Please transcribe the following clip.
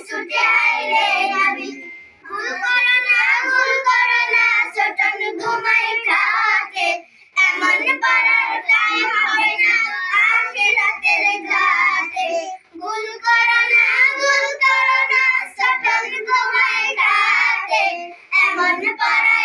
ছুটে আইরে নবী ভুল করো না ছোটন ঘুমাই খাটে এমন পারার টাইম হবে না আখিরাতের ঘাটে ভুল করো না ছোটন ঘুমাই খাটে এমন পারার